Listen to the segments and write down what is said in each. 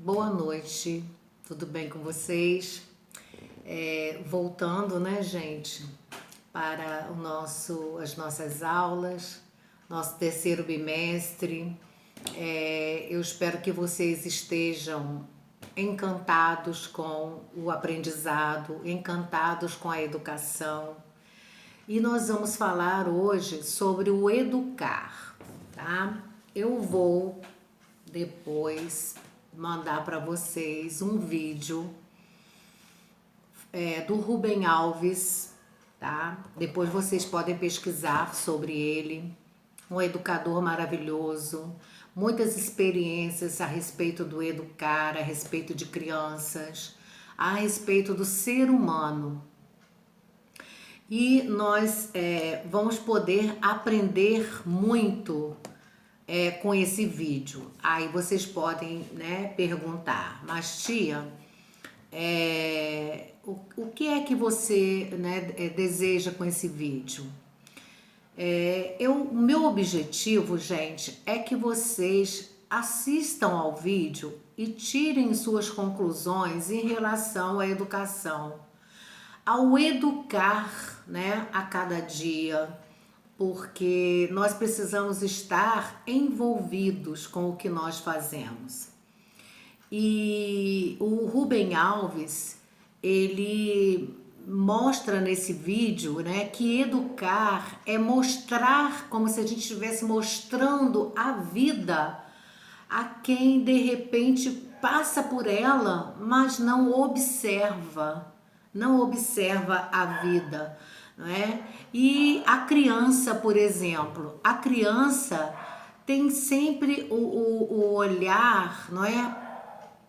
Boa noite, tudo bem com vocês? Voltando, né, gente, para as nossas aulas, nosso terceiro bimestre. Eu espero que vocês estejam encantados com o aprendizado, encantados com a educação. E nós vamos falar hoje sobre o educar, tá? Eu vou depois mandar para vocês um vídeo do Rubem Alves, tá? Depois vocês podem pesquisar sobre ele, um educador maravilhoso, muitas experiências a respeito do educar, a respeito de crianças, a respeito do ser humano. E nós vamos poder aprender muito com esse vídeo. Aí vocês podem, né, perguntar, mas tia, o que é que você, né, deseja com esse vídeo? O meu objetivo, gente, é que vocês assistam ao vídeo e tirem suas conclusões em relação à educação, ao educar, né, a cada dia, porque nós precisamos estar envolvidos com o que nós fazemos. E o Rubem Alves, ele mostra nesse vídeo, né, que educar é mostrar, como se a gente estivesse mostrando a vida a quem de repente passa por ela, mas não observa a vida, não é? E a criança, por exemplo, a criança tem sempre o olhar, não é,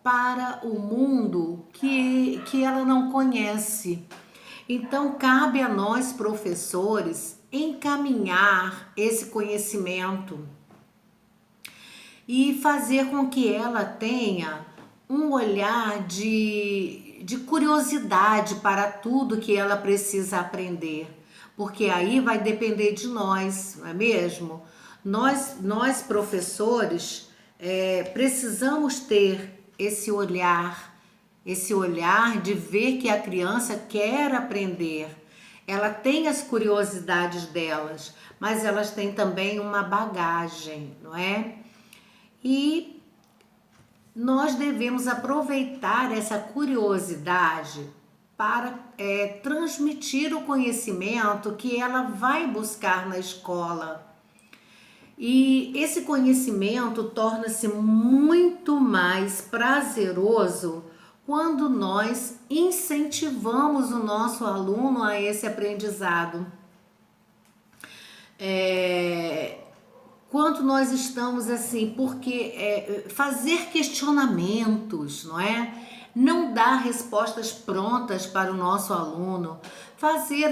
para o mundo que ela não conhece. Então, cabe a nós, professores, encaminhar esse conhecimento e fazer com que ela tenha um olhar de curiosidade para tudo que ela precisa aprender, porque aí vai depender de nós, não é mesmo? Nós professores, precisamos ter esse olhar de ver que a criança quer aprender. Ela tem as curiosidades delas, mas elas têm também uma bagagem, não é? E nós devemos aproveitar essa curiosidade para transmitir o conhecimento que ela vai buscar na escola. E esse conhecimento torna-se muito mais prazeroso quando nós incentivamos o nosso aluno a esse aprendizado. Quanto nós estamos assim, porque fazer questionamentos, não é? Não dar respostas prontas para o nosso aluno, fazer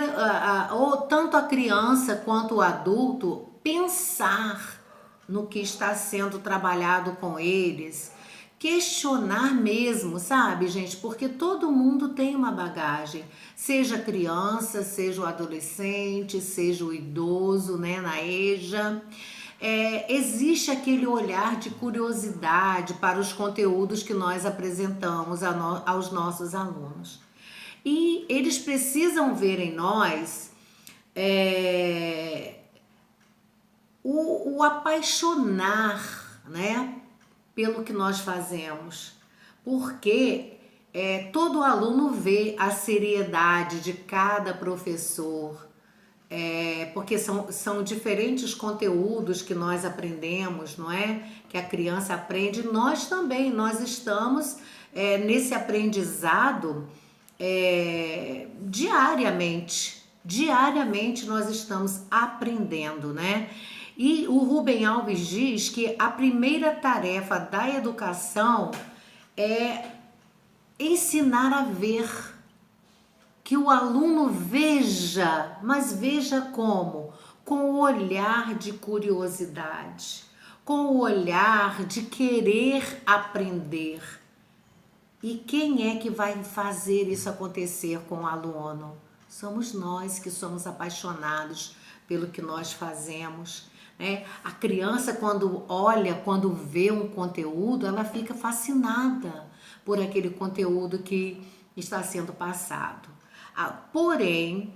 ou tanto a criança quanto o adulto pensar no que está sendo trabalhado com eles, questionar mesmo, sabe, gente? Porque todo mundo tem uma bagagem, seja criança, seja o adolescente, seja o idoso, né, na EJA. Existe aquele olhar de curiosidade para os conteúdos que nós apresentamos aos nossos alunos. E eles precisam ver em nós o apaixonar, né, pelo que nós fazemos, porque todo aluno vê a seriedade de cada professor, porque são diferentes conteúdos que nós aprendemos, não é? Que a criança aprende, nós também, nós estamos nesse aprendizado diariamente nós estamos aprendendo, né? E o Rubem Alves diz que a primeira tarefa da educação é ensinar a ver, que o aluno veja, mas veja como? Com o olhar de curiosidade, com o olhar de querer aprender. E quem é que vai fazer isso acontecer com o aluno? Somos nós que somos apaixonados pelo que nós fazemos. né? A criança, quando olha, quando vê um conteúdo, ela fica fascinada por aquele conteúdo que está sendo passado. Porém,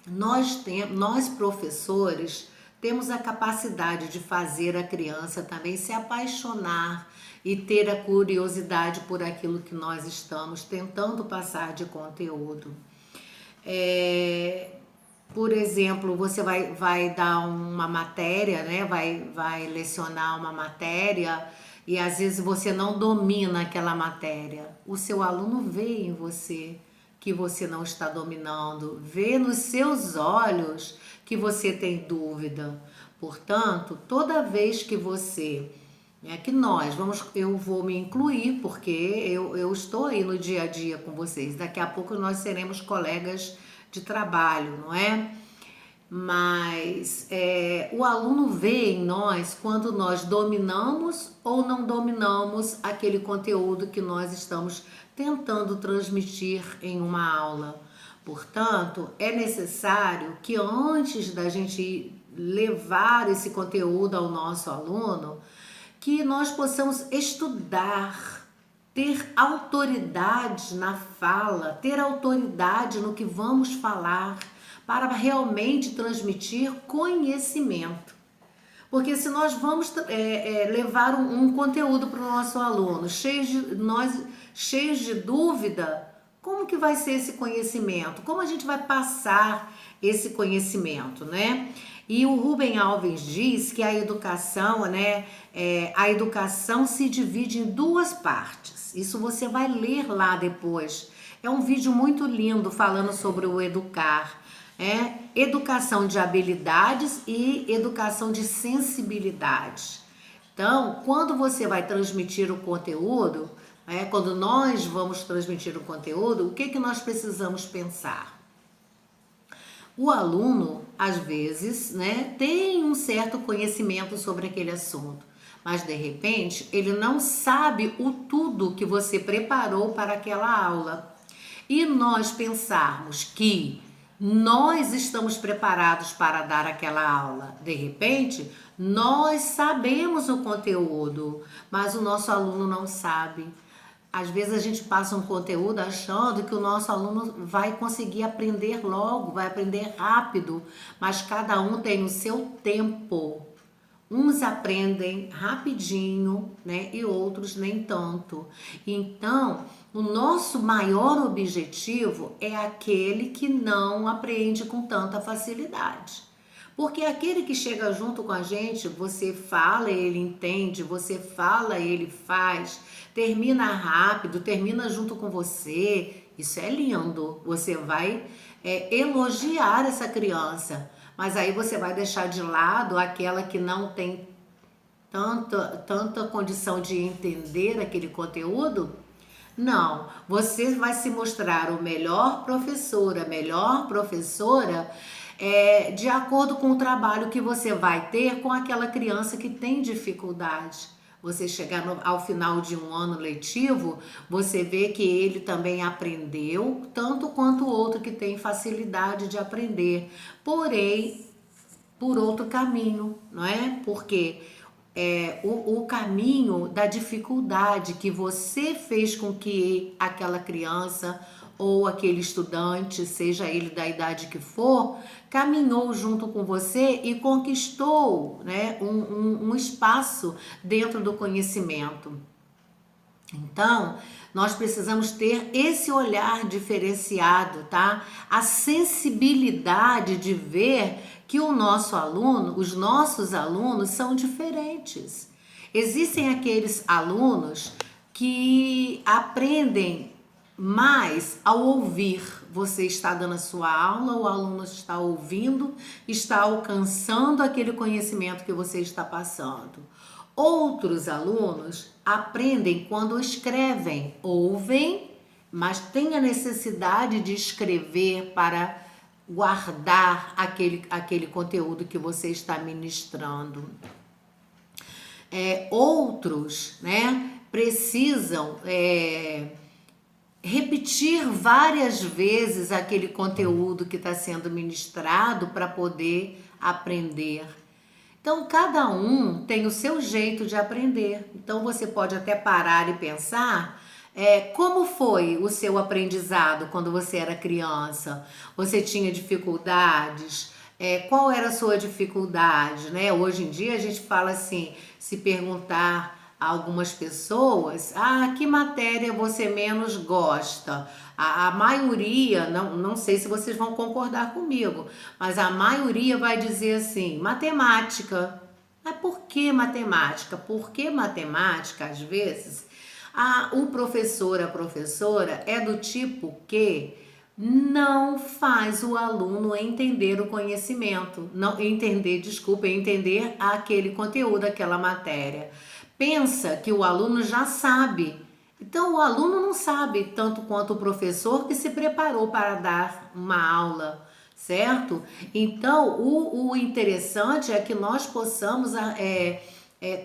nós professores temos a capacidade de fazer a criança também se apaixonar e ter a curiosidade por aquilo que nós estamos tentando passar de conteúdo. Por exemplo, você vai dar uma matéria, né? Vai lecionar uma matéria e às vezes você não domina aquela matéria. O seu aluno vê em você que você não está dominando, vê nos seus olhos que você tem dúvida. Portanto, toda vez que você, eu vou me incluir porque eu estou aí no dia a dia com vocês. Daqui a pouco nós seremos colegas de trabalho, não é? Mas o aluno vê em nós quando nós dominamos ou não dominamos aquele conteúdo que nós estamos tentando transmitir em uma aula. Portanto, é necessário que antes da gente levar esse conteúdo ao nosso aluno, que nós possamos estudar, ter autoridade na fala, ter autoridade no que vamos falar, para realmente transmitir conhecimento. Porque se nós vamos levar um conteúdo para o nosso aluno cheios de dúvida, como que vai ser esse conhecimento? Como a gente vai passar esse conhecimento, né? E o Rubem Alves diz que a educação, né, a educação se divide em duas partes. Isso você vai ler lá depois. É um vídeo muito lindo falando sobre o educar. Educação de habilidades e educação de sensibilidade. Então, quando você vai transmitir o conteúdo, quando nós vamos transmitir o conteúdo, o que nós precisamos pensar? O aluno, às vezes, né, tem um certo conhecimento sobre aquele assunto, mas de repente ele não sabe o tudo que você preparou para aquela aula. E nós pensarmos que nós estamos preparados para dar aquela aula. De repente, nós sabemos o conteúdo, mas o nosso aluno não sabe. Às vezes a gente passa um conteúdo achando que o nosso aluno vai conseguir aprender logo, vai aprender rápido, mas cada um tem o seu tempo. Uns aprendem rapidinho, né, e outros nem tanto. Então, o nosso maior objetivo é aquele que não aprende com tanta facilidade. Porque aquele que chega junto com a gente, você fala, ele entende, você fala, ele faz, termina rápido, termina junto com você. Isso é lindo. Você vai elogiar essa criança. Mas aí você vai deixar de lado aquela que não tem tanta condição de entender aquele conteúdo? Não, você vai se mostrar o melhor professor, a melhor professora, de acordo com o trabalho que você vai ter com aquela criança que tem dificuldade. Você chegar ao final de um ano letivo, você vê que ele também aprendeu, tanto quanto o outro que tem facilidade de aprender, porém, por outro caminho, não é? Porque o caminho da dificuldade que você fez com que aquela criança ou aquele estudante, seja ele da idade que for, caminhou junto com você e conquistou, né, um espaço dentro do conhecimento. Então, nós precisamos ter esse olhar diferenciado, tá? A sensibilidade de ver que o nosso aluno, os nossos alunos são diferentes. Existem aqueles alunos que aprendem mais ao ouvir. Você está dando a sua aula, o aluno está ouvindo, está alcançando aquele conhecimento que você está passando. Outros alunos aprendem quando escrevem, ouvem, mas têm a necessidade de escrever para guardar aquele conteúdo que você está ministrando. Outros, né, precisam repetir várias vezes aquele conteúdo que está sendo ministrado para poder aprender. Então, cada um tem o seu jeito de aprender. Então, você pode até parar e pensar, como foi o seu aprendizado quando você era criança? Você tinha dificuldades? Qual era a sua dificuldade, né? Hoje em dia a gente fala assim, se perguntar a algumas pessoas, que matéria você menos gosta? A maioria, não sei se vocês vão concordar comigo, mas a maioria vai dizer assim, matemática. Mas por que matemática? Porque matemática, às vezes, o professor, a professora é do tipo que não faz o aluno entender o conhecimento, não entender, desculpa, entender aquele conteúdo, aquela matéria. Pensa que o aluno já sabe. Então o aluno não sabe tanto quanto o professor que se preparou para dar uma aula, certo? Então o interessante é que nós possamos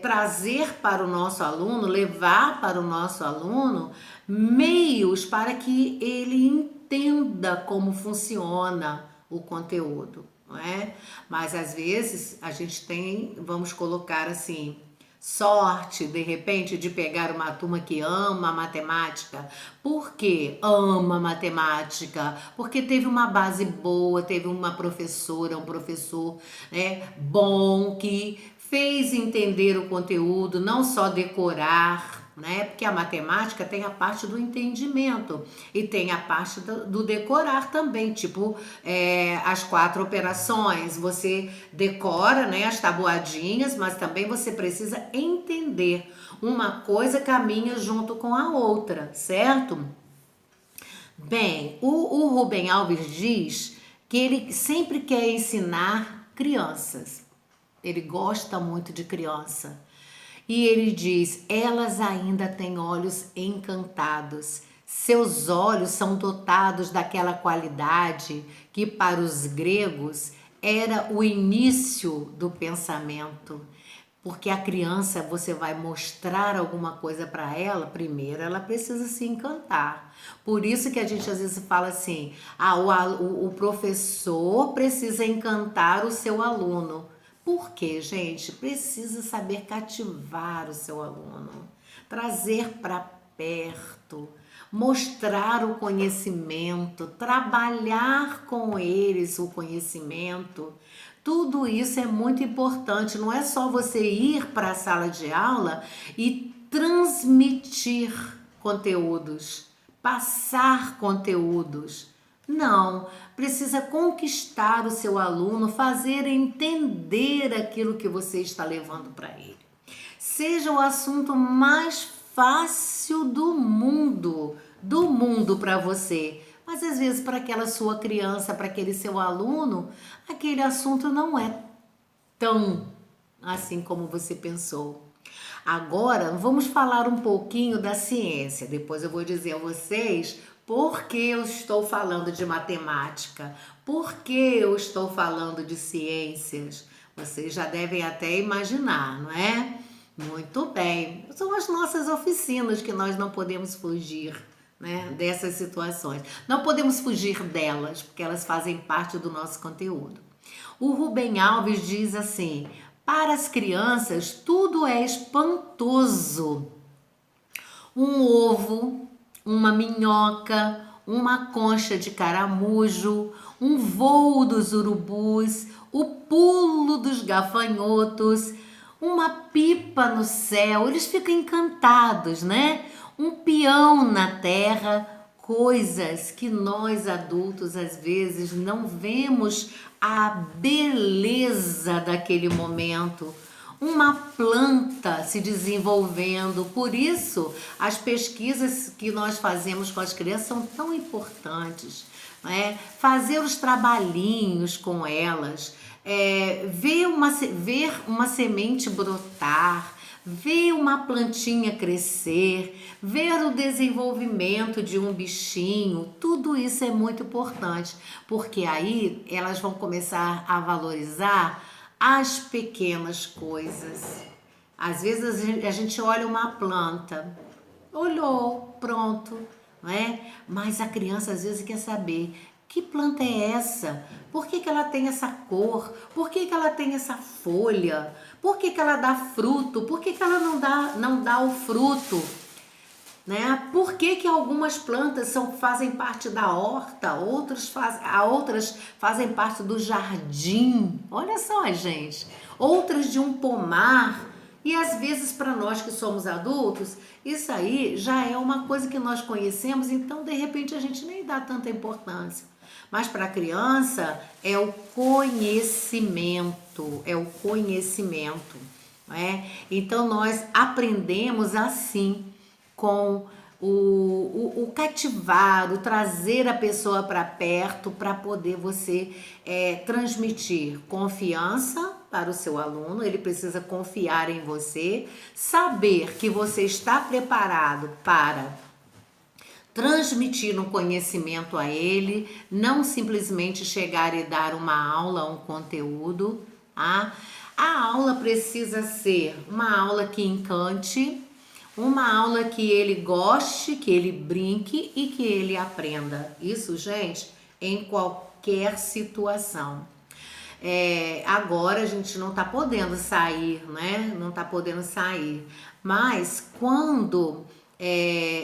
trazer para o nosso aluno, levar para o nosso aluno meios para que ele entenda como funciona o conteúdo, não é? Mas às vezes a gente tem, vamos colocar assim, sorte, de repente, de pegar uma turma que ama matemática. Por que ama matemática? Porque teve uma base boa, teve uma professora, um professor, né, bom, que fez entender o conteúdo, não só decorar, né? Porque a matemática tem a parte do entendimento e tem a parte do decorar também, tipo as 4 operações, você decora, né, as tabuadinhas, mas também você precisa entender. Uma coisa caminha junto com a outra, certo? Bem, o Rubem Alves diz que ele sempre quer ensinar crianças. Ele gosta muito de criança. E ele diz: elas ainda têm olhos encantados. Seus olhos são dotados daquela qualidade que para os gregos era o início do pensamento. Porque a criança, você vai mostrar alguma coisa para ela, primeiro ela precisa se encantar. Por isso que a gente às vezes fala assim, o professor precisa encantar o seu aluno. Por quê, gente? Precisa saber cativar o seu aluno, trazer para perto, mostrar o conhecimento, trabalhar com eles o conhecimento. Tudo isso é muito importante, não é só você ir para a sala de aula e transmitir conteúdos, passar conteúdos. Não, precisa conquistar o seu aluno, fazer entender aquilo que você está levando para ele. Seja o assunto mais fácil do mundo para você. Mas às vezes para aquela sua criança, para aquele seu aluno, aquele assunto não é tão assim como você pensou. Agora vamos falar um pouquinho da ciência. Depois eu vou dizer a vocês por que eu estou falando de matemática, por que eu estou falando de ciências. Vocês já devem até imaginar, não é? Muito bem. São as nossas oficinas que nós não podemos fugir, né, dessas situações. Não podemos fugir delas, porque elas fazem parte do nosso conteúdo. O Rubem Alves diz assim: para as crianças tudo é espantoso. Um ovo, uma minhoca, uma concha de caramujo, um voo dos urubus, o pulo dos gafanhotos, uma pipa no céu, eles ficam encantados, né? Um peão na terra, coisas que nós adultos às vezes não vemos a beleza daquele momento. Uma planta se desenvolvendo. Por isso, as pesquisas que nós fazemos com as crianças são tão importantes, né? Fazer os trabalhinhos com elas, ver uma semente brotar, ver uma plantinha crescer, ver o desenvolvimento de um bichinho, tudo isso é muito importante, porque aí elas vão começar a valorizar as pequenas coisas. Às vezes a gente olha uma planta, olhou, pronto, não é? Mas a criança às vezes quer saber Que planta é essa? Por que ela tem essa cor? Por que ela tem essa folha? Por que ela dá fruto? Por que ela não dá o fruto? Né? Por que algumas plantas fazem parte da horta, outras fazem parte do jardim? Olha só, gente. Outras de um pomar. E às vezes para nós que somos adultos, isso aí já é uma coisa que nós conhecemos, então de repente a gente nem dá tanta importância. Mas para a criança é o conhecimento, né? Então nós aprendemos assim, com o cativar, o trazer a pessoa para perto, para poder você transmitir confiança para o seu aluno. Ele precisa confiar em você, saber que você está preparado para transmitir um conhecimento a ele, não simplesmente chegar e dar uma aula, um conteúdo, tá? A aula precisa ser uma aula que encante, uma aula que ele goste, que ele brinque e que ele aprenda. Isso, gente, em qualquer situação. Agora a gente não tá podendo sair, né? Não tá podendo sair. Mas quando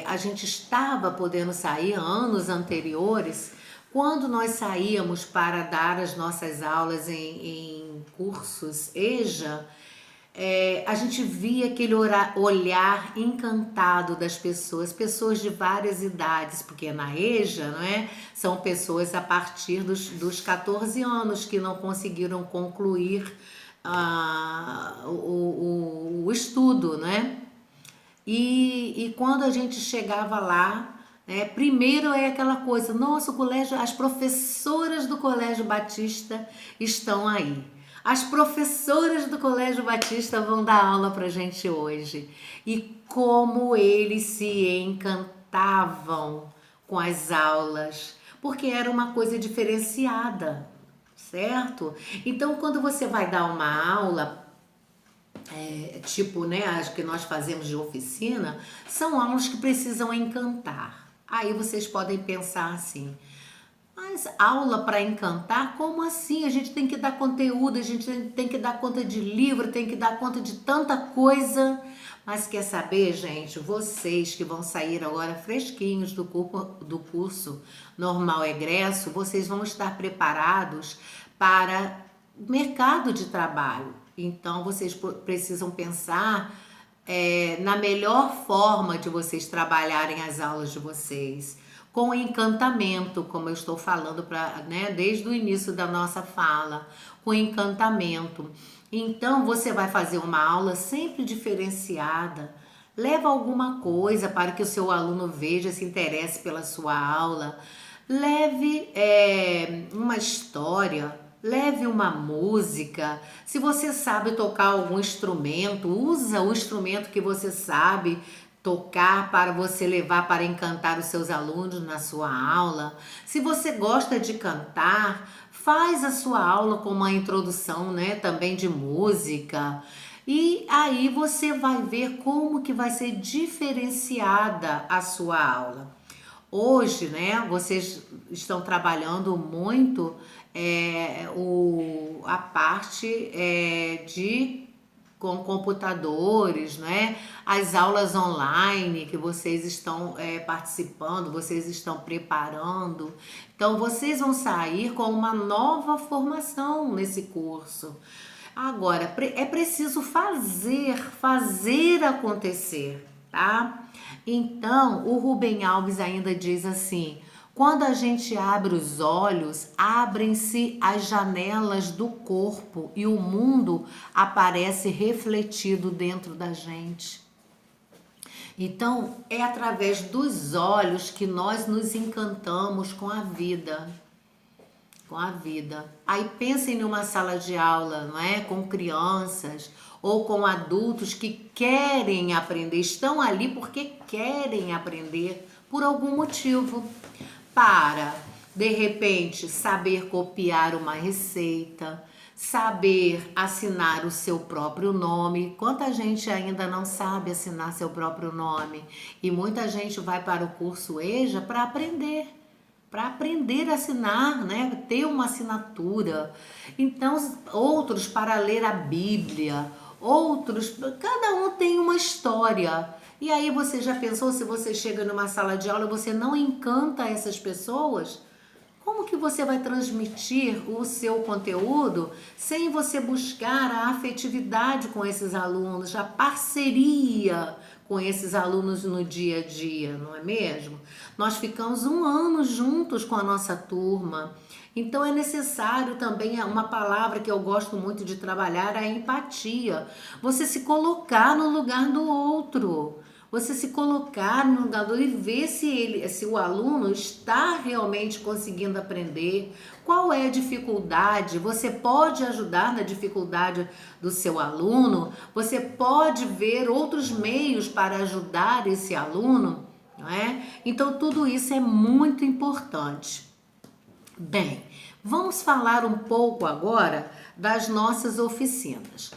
a gente estava podendo sair, anos anteriores, quando nós saíamos para dar as nossas aulas em cursos EJA, a gente via aquele olhar encantado das pessoas de várias idades, porque na EJA, não é? São pessoas a partir dos 14 anos que não conseguiram concluir o estudo, né? E quando a gente chegava lá, primeiro é aquela coisa, nosso colégio, as professoras do Colégio Batista estão aí. As professoras do Colégio Batista vão dar aula pra gente hoje. E como eles se encantavam com as aulas, porque era uma coisa diferenciada, certo? Então, quando você vai dar uma aula, tipo, né, as que nós fazemos de oficina, são aulas que precisam encantar. Aí vocês podem pensar assim, mas aula para encantar? Como assim? A gente tem que dar conteúdo, a gente tem que dar conta de livro, tem que dar conta de tanta coisa. Mas quer saber, gente? Vocês que vão sair agora fresquinhos do curso normal egresso, vocês vão estar preparados para o mercado de trabalho. Então, vocês precisam pensar na melhor forma de vocês trabalharem as aulas de vocês, com encantamento, como eu estou falando desde o início da nossa fala, com encantamento. Então, você vai fazer uma aula sempre diferenciada. Leva alguma coisa para que o seu aluno veja, se interesse pela sua aula. Leve uma história, leve uma música. Se você sabe tocar algum instrumento, usa o instrumento que você sabe tocar para você levar para encantar os seus alunos na sua aula. Se você gosta de cantar, faz a sua aula com uma introdução, né, também de música. E aí você vai ver como que vai ser diferenciada a sua aula. Hoje, né, vocês estão trabalhando muito a parte com computadores, né? As aulas online que vocês estão participando, vocês estão preparando. Então, vocês vão sair com uma nova formação nesse curso. Agora, é preciso fazer acontecer, tá? Então, o Rubem Alves ainda diz assim: quando a gente abre os olhos, abrem-se as janelas do corpo e o mundo aparece refletido dentro da gente. Então, é através dos olhos que nós nos encantamos com a vida. Aí pensem numa sala de aula, não é? Com crianças ou com adultos que querem aprender, estão ali porque querem aprender por algum motivo. Para, de repente, saber copiar uma receita, saber assinar o seu próprio nome. Quanta gente ainda não sabe assinar seu próprio nome? E muita gente vai para o curso EJA para aprender, para aprender a assinar, né? Ter uma assinatura. Então, outros para ler a Bíblia, outros, cada um tem uma história. E aí você já pensou, se você chega numa sala de aula, você não encanta essas pessoas? Como que você vai transmitir o seu conteúdo sem você buscar a afetividade com esses alunos, a parceria com esses alunos no dia a dia, não é mesmo? Nós ficamos um ano juntos com a nossa turma, então é necessário também uma palavra que eu gosto muito de trabalhar, a empatia. Você se colocar no lugar do outro. Você se colocar no lugar do outro e ver se o aluno está realmente conseguindo aprender, qual é a dificuldade. Você pode ajudar na dificuldade do seu aluno, você pode ver outros meios para ajudar esse aluno, não é? Então tudo isso é muito importante. Bem, vamos falar um pouco agora das nossas oficinas.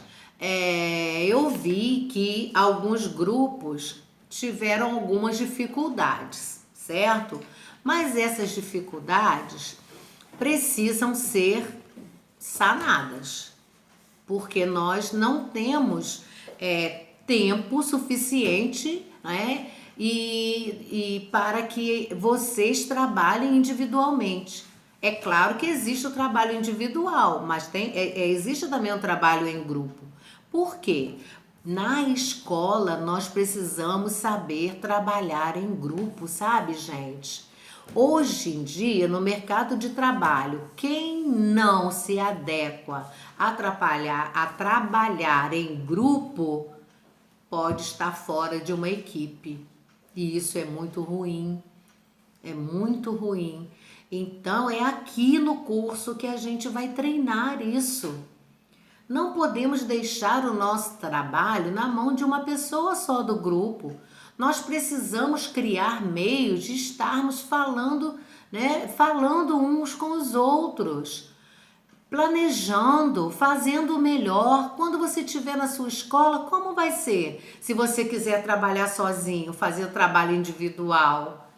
Eu vi que alguns grupos tiveram algumas dificuldades, certo? Mas essas dificuldades precisam ser sanadas, porque nós não temos tempo suficiente, né? E para que vocês trabalhem individualmente. É claro que existe o trabalho individual, mas existe também o trabalho em grupo. Por quê? Na escola nós precisamos saber trabalhar em grupo, sabe, gente? Hoje em dia, no mercado de trabalho, quem não se adequa a trabalhar em grupo pode estar fora de uma equipe. E isso é muito ruim. É muito ruim. Então, é aqui no curso que a gente vai treinar isso. Não podemos deixar o nosso trabalho na mão de uma pessoa só do grupo. Nós precisamos criar meios de estarmos falando, né, falando uns com os outros, planejando, fazendo o melhor. Quando você estiver na sua escola, como vai ser? Se você quiser trabalhar sozinho, fazer o trabalho individual,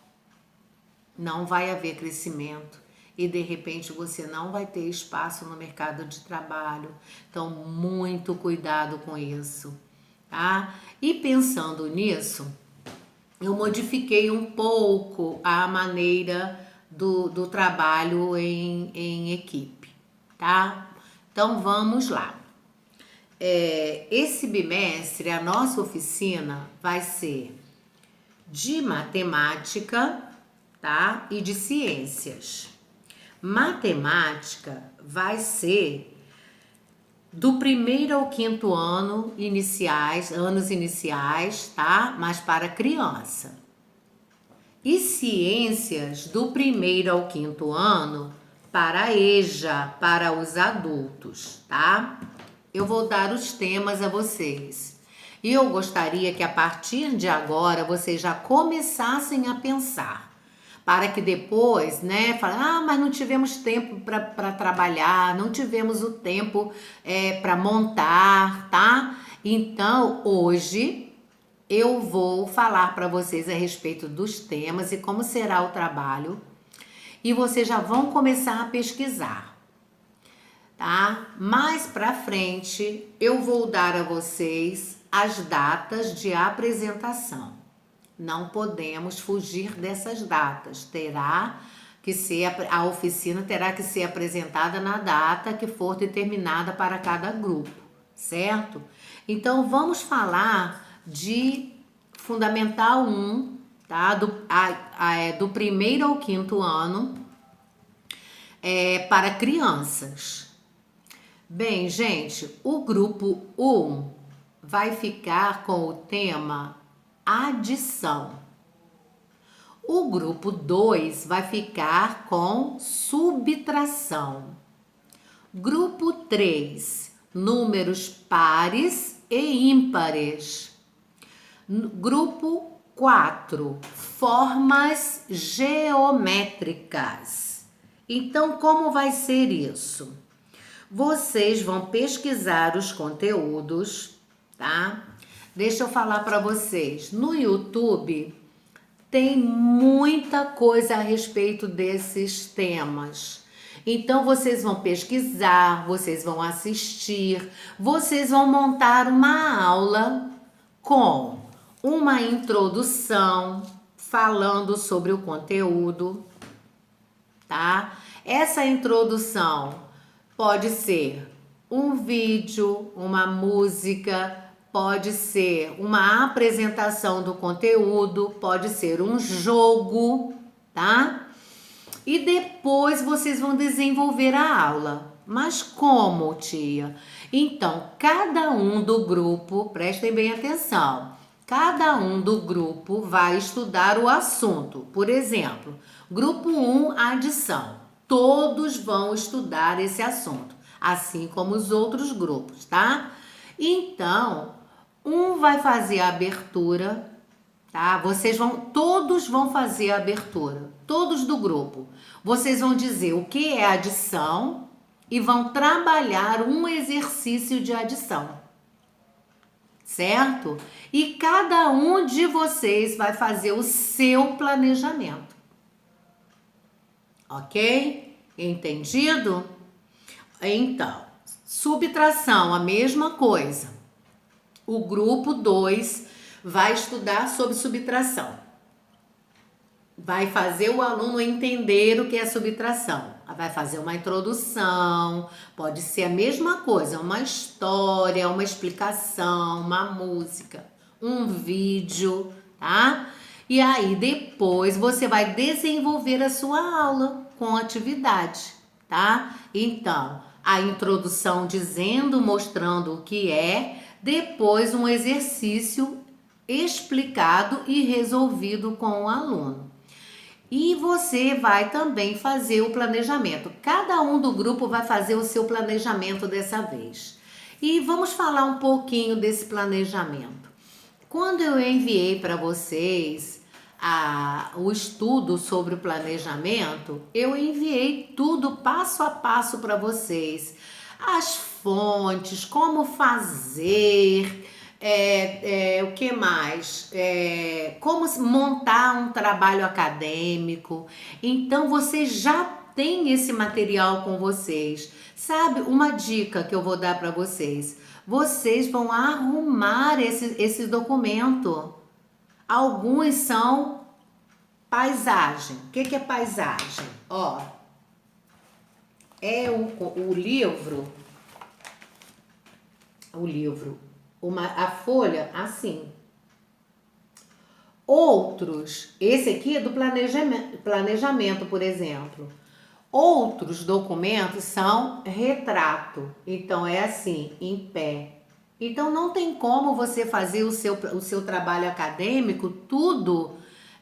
não vai haver crescimento. E de repente você não vai ter espaço no mercado de trabalho. Então, muito cuidado com isso, tá? E pensando nisso, eu modifiquei um pouco a maneira do trabalho em equipe, tá? Então, vamos lá. Esse bimestre, a nossa oficina vai ser de matemática, tá? E de ciências. Matemática vai ser do primeiro ao quinto ano anos iniciais, tá? Mas para criança. E ciências do primeiro ao quinto ano para a EJA, para os adultos, tá? Eu vou dar os temas a vocês. E eu gostaria que a partir de agora vocês já começassem a pensar, para que depois, né, falem, mas não tivemos tempo para trabalhar, não tivemos o tempo para montar, tá? Então, hoje eu vou falar para vocês a respeito dos temas e como será o trabalho, e vocês já vão começar a pesquisar, tá? Mais para frente, eu vou dar a vocês as datas de apresentação. Não podemos fugir dessas datas. Terá que ser, a oficina terá que ser apresentada na data que for determinada para cada grupo, certo? Então, vamos falar de Fundamental 1, tá? Do primeiro ao quinto ano, para crianças. Bem, gente, o grupo 1 vai ficar com o tema adição. O grupo 2 vai ficar com subtração. Grupo 3, números pares e ímpares. Grupo 4, formas geométricas. Então, como vai ser isso? Vocês vão pesquisar os conteúdos, tá? Deixa eu falar para vocês. No YouTube tem muita coisa a respeito desses temas. Então vocês vão pesquisar, vocês vão assistir, vocês vão montar uma aula com uma introdução falando sobre o conteúdo, tá? Essa introdução pode ser um vídeo, uma música, pode ser uma apresentação do conteúdo, pode ser um jogo, tá? E depois vocês vão desenvolver a aula. Mas como, tia? Então, cada um do grupo, prestem bem atenção, cada um do grupo vai estudar o assunto. Por exemplo, grupo 1, adição. Todos vão estudar esse assunto, assim como os outros grupos, tá? Então, um vai fazer a abertura, tá? Todos vão fazer a abertura, todos do grupo. Vocês vão dizer o que é adição e vão trabalhar um exercício de adição, certo? E cada um de vocês vai fazer o seu planejamento, ok? Entendido? Então, subtração, a mesma coisa. O grupo 2 vai estudar sobre subtração. Vai fazer o aluno entender o que é subtração. Vai fazer uma introdução, pode ser a mesma coisa, uma história, uma explicação, uma música, um vídeo, tá? E aí depois você vai desenvolver a sua aula com atividade, tá? Então, a introdução dizendo, mostrando o que é, depois um exercício explicado e resolvido com o aluno. E você vai também fazer o planejamento. Cada um do grupo vai fazer o seu planejamento dessa vez. E vamos falar um pouquinho desse planejamento. Quando eu enviei para vocês o estudo sobre o planejamento, eu enviei tudo passo a passo para vocês. As fontes, como fazer... o que mais? Como montar um trabalho acadêmico. Então, vocês já têm esse material com vocês. Sabe, uma dica que eu vou dar para vocês. Vocês vão arrumar esse documento. Alguns são paisagem. O que é paisagem? Ó, é o livro... a folha assim. Outros, esse aqui é do planejamento, por exemplo. Outros documentos são retrato. Então é assim, em pé. Então não tem como você fazer o seu trabalho acadêmico tudo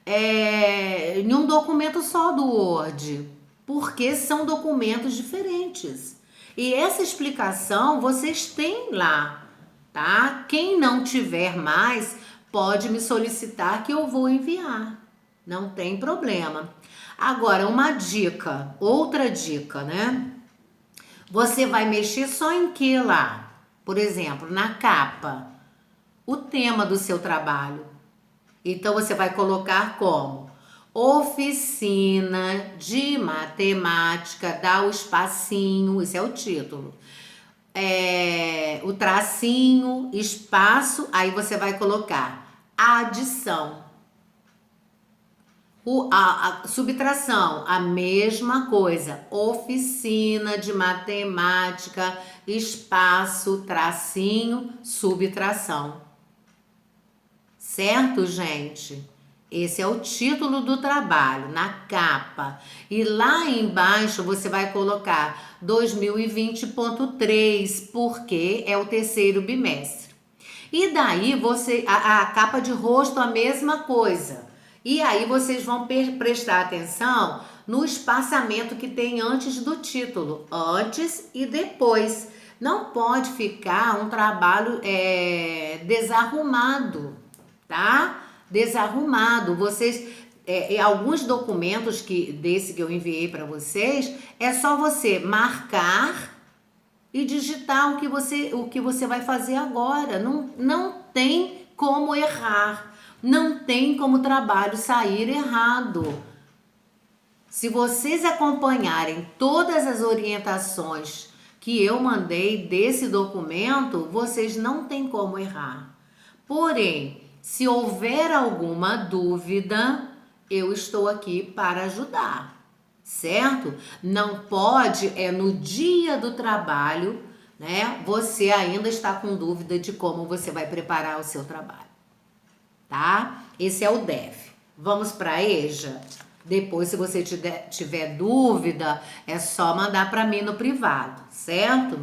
em um documento só do Word, porque são documentos diferentes. E essa explicação vocês têm lá. Tá? Quem não tiver mais, pode me solicitar que eu vou enviar. Não tem problema. Agora, uma dica, outra dica, né? Você vai mexer só em que lá? Por exemplo, na capa, o tema do seu trabalho. Então, você vai colocar como? Oficina de Matemática, dá o espacinho, esse é o título. O tracinho, espaço, aí você vai colocar adição. A subtração, a mesma coisa. Oficina de matemática, espaço, tracinho, subtração. Certo, gente? Esse é o título do trabalho, na capa. E lá embaixo você vai colocar 2020.3, porque é o terceiro bimestre. E daí a capa de rosto a mesma coisa. E aí vocês vão prestar atenção no espaçamento que tem antes do título, antes e depois. Não pode ficar um trabalho desarrumado, tá? Desarrumado. Vocês, alguns documentos desse que eu enviei para vocês, é só você marcar e digitar o que você vai fazer agora. Não tem como errar. Não tem como o trabalho sair errado. Se vocês acompanharem todas as orientações que eu mandei desse documento, vocês não têm como errar. Porém, se houver alguma dúvida, eu estou aqui para ajudar, certo? Não pode, no dia do trabalho, né? Você ainda está com dúvida de como você vai preparar o seu trabalho, tá? Esse é o DEF. Vamos para a EJA? Depois, se você tiver dúvida, é só mandar para mim no privado, certo?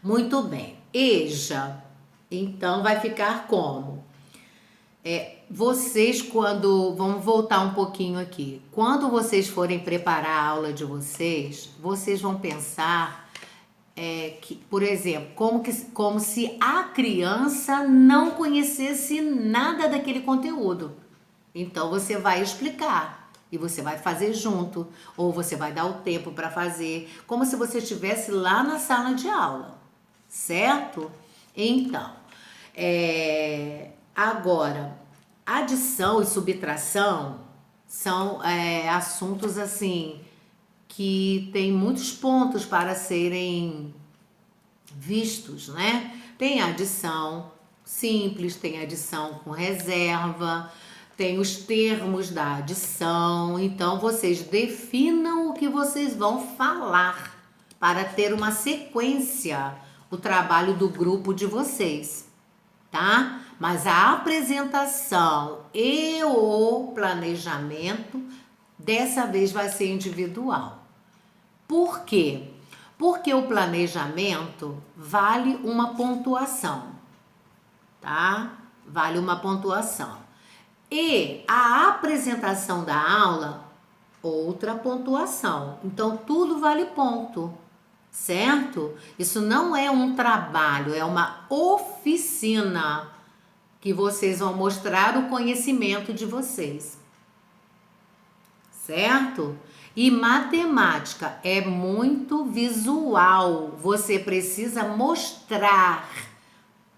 Muito bem. EJA, então, vai ficar como? Vocês, vamos voltar um pouquinho aqui. Quando vocês forem preparar a aula de vocês, vocês vão pensar que, por exemplo, como se a criança não conhecesse nada daquele conteúdo. Então você vai explicar e você vai fazer junto, ou você vai dar o tempo para fazer, como se você estivesse lá na sala de aula, certo? Então, agora, adição e subtração são assuntos assim que tem muitos pontos para serem vistos, né? Tem adição simples, tem adição com reserva, tem os termos da adição. Então, vocês definam o que vocês vão falar para ter uma sequência, o trabalho do grupo de vocês, tá? Mas a apresentação e o planejamento, dessa vez vai ser individual. Por quê? Porque o planejamento vale uma pontuação, tá? Vale uma pontuação. E a apresentação da aula, outra pontuação. Então, tudo vale ponto, certo? Isso não é um trabalho, é uma oficina que vocês vão mostrar o conhecimento de vocês, certo? E matemática é muito visual. Você precisa mostrar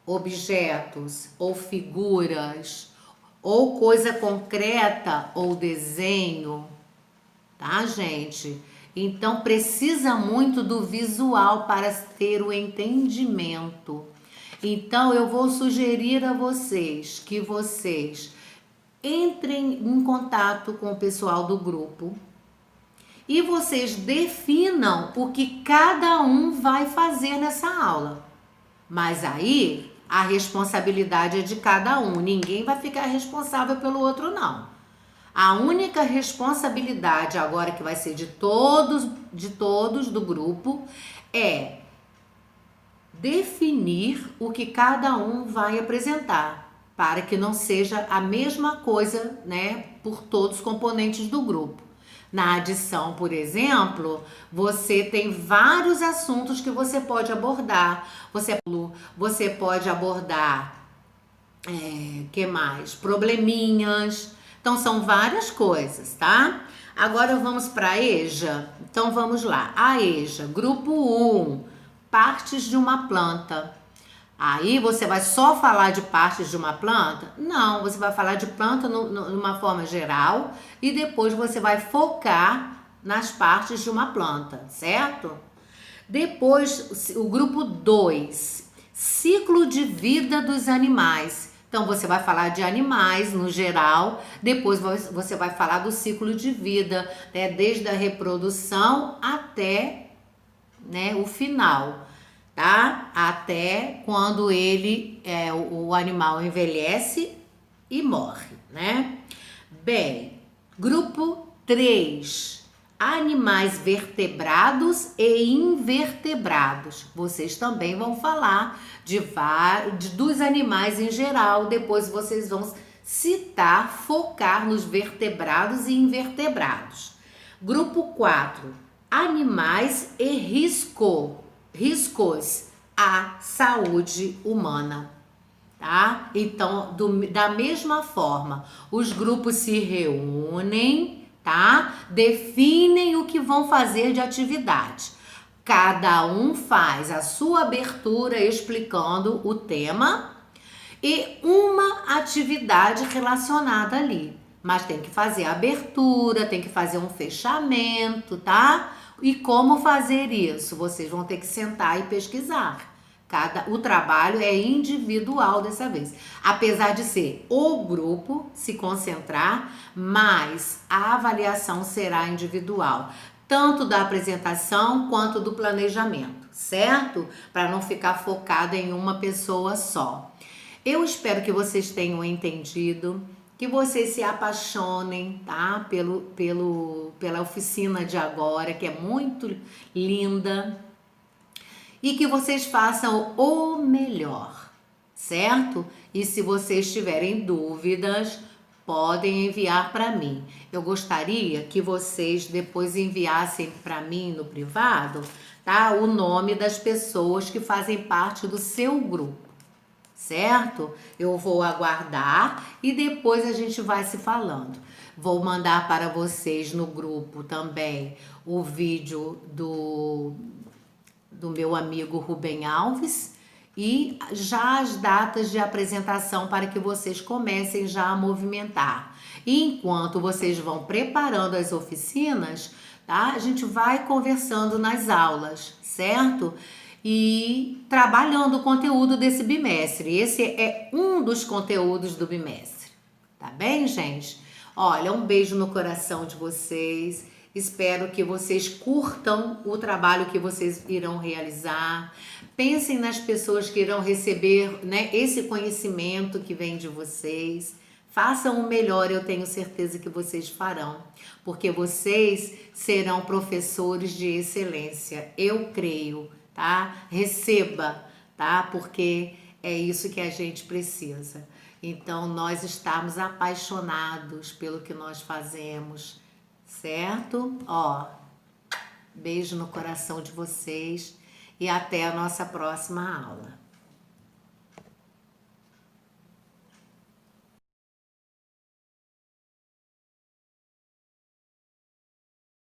objetos ou figuras, ou coisa concreta, ou desenho, tá, gente? Então, precisa muito do visual para ter o entendimento. Então, eu vou sugerir a vocês que vocês entrem em contato com o pessoal do grupo e vocês definam o que cada um vai fazer nessa aula. Mas aí, a responsabilidade é de cada um. Ninguém vai ficar responsável pelo outro, não. A única responsabilidade agora que vai ser de todos do grupo é definir o que cada um vai apresentar, para que não seja a mesma coisa, né, por todos os componentes do grupo. Na adição, por exemplo, você tem vários assuntos que você pode abordar. Você pode abordar, que mais? Probleminhas. Então, são várias coisas, tá? Agora vamos para a EJA. Então, vamos lá. A EJA, grupo 1, partes de uma planta. Aí você vai só falar de partes de uma planta? Não, você vai falar de planta numa forma geral e depois você vai focar nas partes de uma planta, certo? Depois, o grupo 2, ciclo de vida dos animais. Então, você vai falar de animais no geral, depois você vai falar do ciclo de vida, né, desde a reprodução até, né, o final. Tá? Até quando o animal envelhece e morre, né? Bem, grupo 3, animais vertebrados e invertebrados. Vocês também vão falar dos animais em geral, depois vocês vão citar, focar nos vertebrados e invertebrados. Grupo 4, animais e riscos à saúde humana, tá? Então, da mesma forma, os grupos se reúnem, tá? Definem o que vão fazer de atividade. Cada um faz a sua abertura explicando o tema e uma atividade relacionada ali. Mas tem que fazer a abertura, tem que fazer um fechamento, tá? E como fazer isso? Vocês vão ter que sentar e pesquisar. O trabalho é individual dessa vez. Apesar de ser o grupo se concentrar, mas a avaliação será individual, tanto da apresentação quanto do planejamento, certo? Para não ficar focado em uma pessoa só. Eu espero que vocês tenham entendido, que vocês se apaixonem, tá? Pela oficina de agora, que é muito linda, e que vocês façam o melhor, certo? E se vocês tiverem dúvidas, podem enviar para mim. Eu gostaria que vocês depois enviassem para mim no privado, tá? O nome das pessoas que fazem parte do seu grupo, certo? Eu vou aguardar e depois a gente vai se falando. Vou mandar para vocês no grupo também o vídeo do meu amigo Rubem Alves e já as datas de apresentação para que vocês comecem já a movimentar. E enquanto vocês vão preparando as oficinas, tá? A gente vai conversando nas aulas, certo? E trabalhando o conteúdo desse bimestre. Esse é um dos conteúdos do bimestre. Tá bem, gente? Olha, um beijo no coração de vocês. Espero que vocês curtam o trabalho que vocês irão realizar. Pensem nas pessoas que irão receber, né, esse conhecimento que vem de vocês. Façam o melhor, eu tenho certeza que vocês farão, porque vocês serão professores de excelência. Eu creio, tá? Receba, tá? Porque é isso que a gente precisa. Então, nós estamos apaixonados pelo que nós fazemos, certo? Ó, beijo no coração de vocês e até a nossa próxima aula.